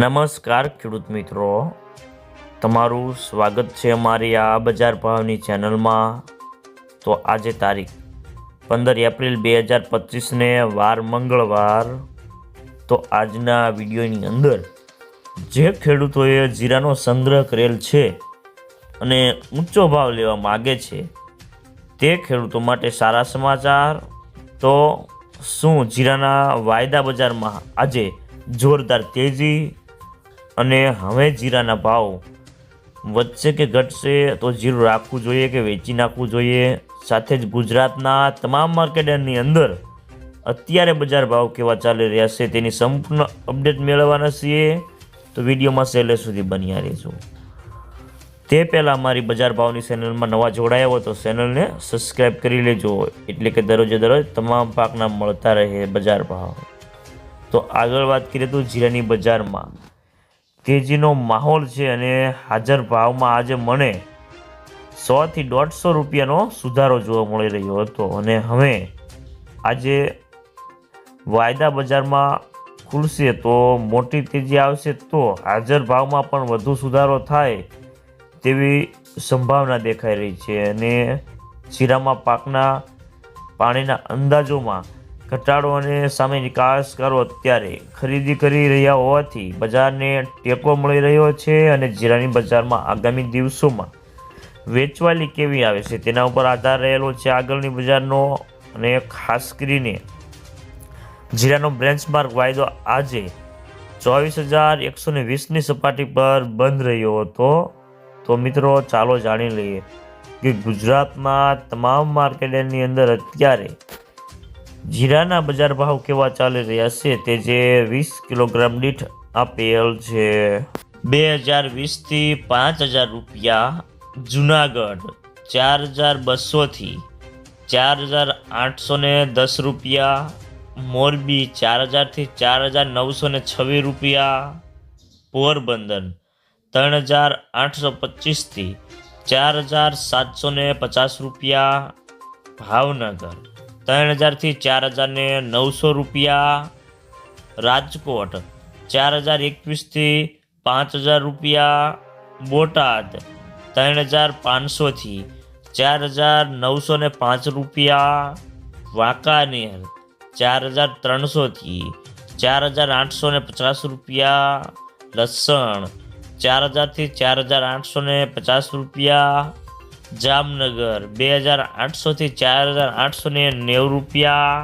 નમસ્કાર ખેડૂત મિત્રો, તમારું સ્વાગત છે અમારી આ બજાર ભાવની ચેનલમાં। તો આજે તારીખ 15 એપ્રિલ 2025ને વાર મંગળવાર। તો આજના વિડીયોની અંદર જે ખેડૂતોએ જીરાનો સંગ્રહ કરેલ છે અને ઊંચો ભાવ લેવા માગે છે તે ખેડૂતો માટે સારા સમાચાર। તો શું જીરાના વાયદા બજારમાં આજે જોરદાર તેજી અને હવે જીરાના ભાવ વધશે કે ઘટશે, તો જીરું રાખવું જોઈએ કે વેચી નાખવું જોઈએ, સાથે જ ગુજરાતના તમામ માર્કેટની અંદર અત્યારે બજાર ભાવ કેવા ચાલી રહ્યા છે તેની સંપૂર્ણ અપડેટ મેળવવાના છીએ। તો વિડીયોમાં છેલ્લે સુધી બન્યા રહેજો। તે પહેલાં અમારી બજાર ભાવની ચેનલમાં નવા જોડાયા હોય તો ચેનલને સબસ્ક્રાઈબ કરી લેજો, એટલે કે દરરોજે દરરોજ તમામ પાકના મળતા રહે બજાર ભાવ। તો આગળ વાત કરીએ તો જીરાની બજારમાં તેજીનો માહોલ છે અને હાજર ભાવમાં આજે મને 100 થી 150 રૂપિયાનો સુધારો જોવા મળી રહ્યો હતો અને હવે આજે વાયદા બજારમાં ખુલશે તો મોટી તેજી આવશે, તો હાજર ભાવમાં પણ વધુ સુધારો થાય તેવી સંભાવના દેખાઈ રહી છે અને જીરામાં પાકના પાણીના અંદાજોમાં ઘટાડો અને સામે નિકાસકારો અત્યારે ખરીદી કરી રહ્યા હોવાથી બજારને ટેકો મળી રહ્યો છે અને જીરાની બજારમાં આગામી દિવસોમાં વેચવાલી કેવી આવે છે તેના ઉપર આધાર રહેલો છે આગળની બજારનો। અને ખાસ કરીને જીરાનો બેન્ચમાર્ક વાયદો આજે 24,120ની સપાટી પર બંધ રહ્યો હતો। તો મિત્રો ચાલો જાણી લઈએ કે ગુજરાતમાં તમામ માર્કેટની અંદર અત્યારે જીરાના બજાર ભાવ કેવા ચાલી રહ્યા છે, તે જે 20 કિલોગ્રામ દીઠ આપેલ છે 2020 થી 5,000 રૂપિયા, જુનાગઢ 4,200 થી 4,810 રૂપિયા, મોરબી 4,000 થી 4,926 રૂપિયા, પોરબંદર 3,825 થી 4,750 રૂપિયા, ભાવનગર 3,000 થી 4,900 રૂપિયા, રાજકોટ 4,021 થી 5,000 રૂપિયા, બોટાદ 3,500 થી 4,905 રૂપિયા, વાંકાનેર 4,300 થી 4,850 રૂપિયા, લસણ 4,000 થી 4,850 રૂપિયા, જામનગર 2,800 થી 4,890 રૂપિયા,